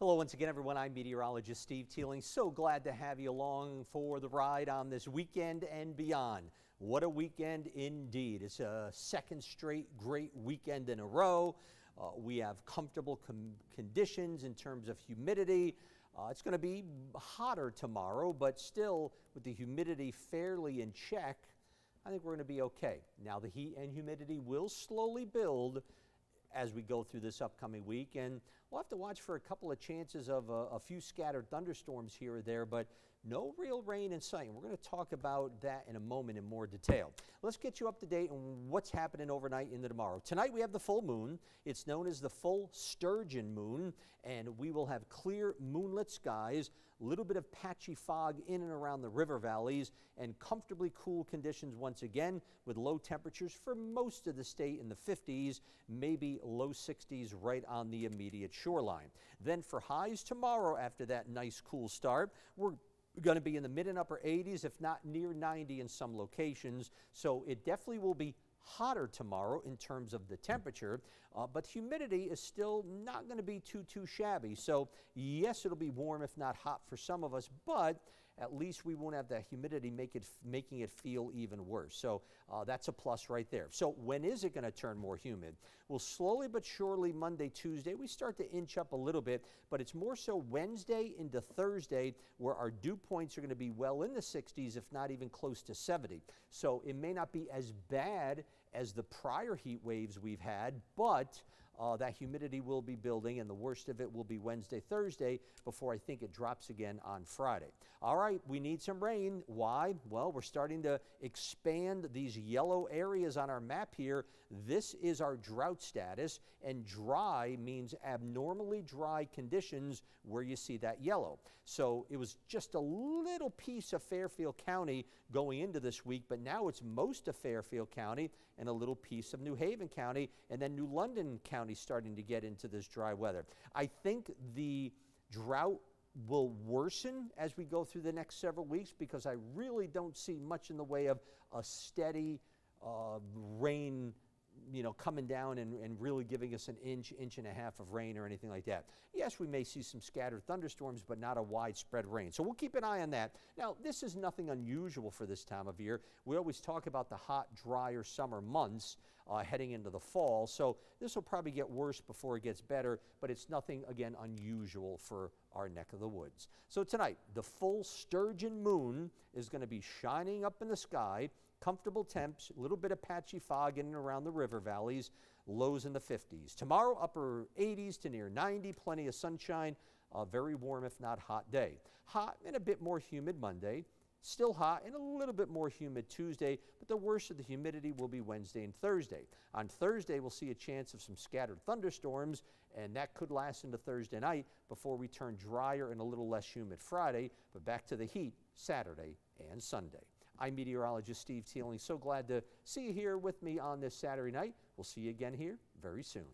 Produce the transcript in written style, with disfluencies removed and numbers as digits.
Hello once again, everyone. I'm meteorologist Steve Teeling. So glad to have you along for the ride on this weekend and beyond. What a weekend indeed. It's a second straight great weekend in a row. We have comfortable conditions in terms of humidity. It's going to be hotter tomorrow, but still with the humidity fairly in check, I think we're going to be okay. Now the heat and humidity will slowly build as we go through this upcoming week, and we'll have to watch for a couple of chances of a few scattered thunderstorms here or there, but no real rain in sight. And we're going to talk about that in a moment in more detail. Let's get you up to date on what's happening overnight into tomorrow. Tonight we have the full moon. It's known as the full sturgeon moon, and we will have clear moonlit skies, a little bit of patchy fog in and around the river valleys, and comfortably cool conditions once again with low temperatures for most of the state in the 50s, maybe low 60s right on the immediate shoreline. Then for highs tomorrow after that nice cool start, we're going to be in the mid and upper 80s, if not near 90 in some locations. So it definitely will be hotter tomorrow in terms of the temperature, but humidity is still not going to be too shabby. So yes, it'll be warm if not hot for some of us, but at least we won't have that humidity making it feel even worse. So that's a plus right there. So when is it going to turn more humid? Well, slowly but surely Monday, Tuesday, we start to inch up a little bit, but it's more so Wednesday into Thursday where our dew points are going to be well in the 60s, if not even close to 70. So it may not be as bad as the prior heat waves we've had, but that humidity will be building, and the worst of it will be Wednesday, Thursday, before I think it drops again on Friday. All right, we need some rain. Why? Well, we're starting to expand these yellow areas on our map here. This is our drought status, and dry means abnormally dry conditions where you see that yellow. So it was just a little piece of Fairfield County going into this week, but now it's most of Fairfield County and a little piece of New Haven County, and then New London County starting to get into this dry weather. I think the drought will worsen as we go through the next several weeks because I really don't see much in the way of a steady rain coming down and really giving us an inch and a half of rain or anything like that. Yes, we may see some scattered thunderstorms, but not a widespread rain. So we'll keep an eye on that. Now, this is nothing unusual for this time of year. We always talk about the hot, drier summer months heading into the fall. So this will probably get worse before it gets better, but it's nothing, again, unusual for our neck of the woods. So tonight, the full sturgeon moon is going to be shining up in the sky. Comfortable temps, a little bit of patchy fog in and around the river valleys, lows in the 50s. Tomorrow, upper 80s to near 90, plenty of sunshine, a very warm if not hot day. Hot and a bit more humid Monday, still hot and a little bit more humid Tuesday, but the worst of the humidity will be Wednesday and Thursday. On Thursday, we'll see a chance of some scattered thunderstorms, and that could last into Thursday night before we turn drier and a little less humid Friday, but back to the heat Saturday and Sunday. I'm meteorologist Steve Teeling. So glad to see you here with me on this Saturday night. We'll see you again here very soon.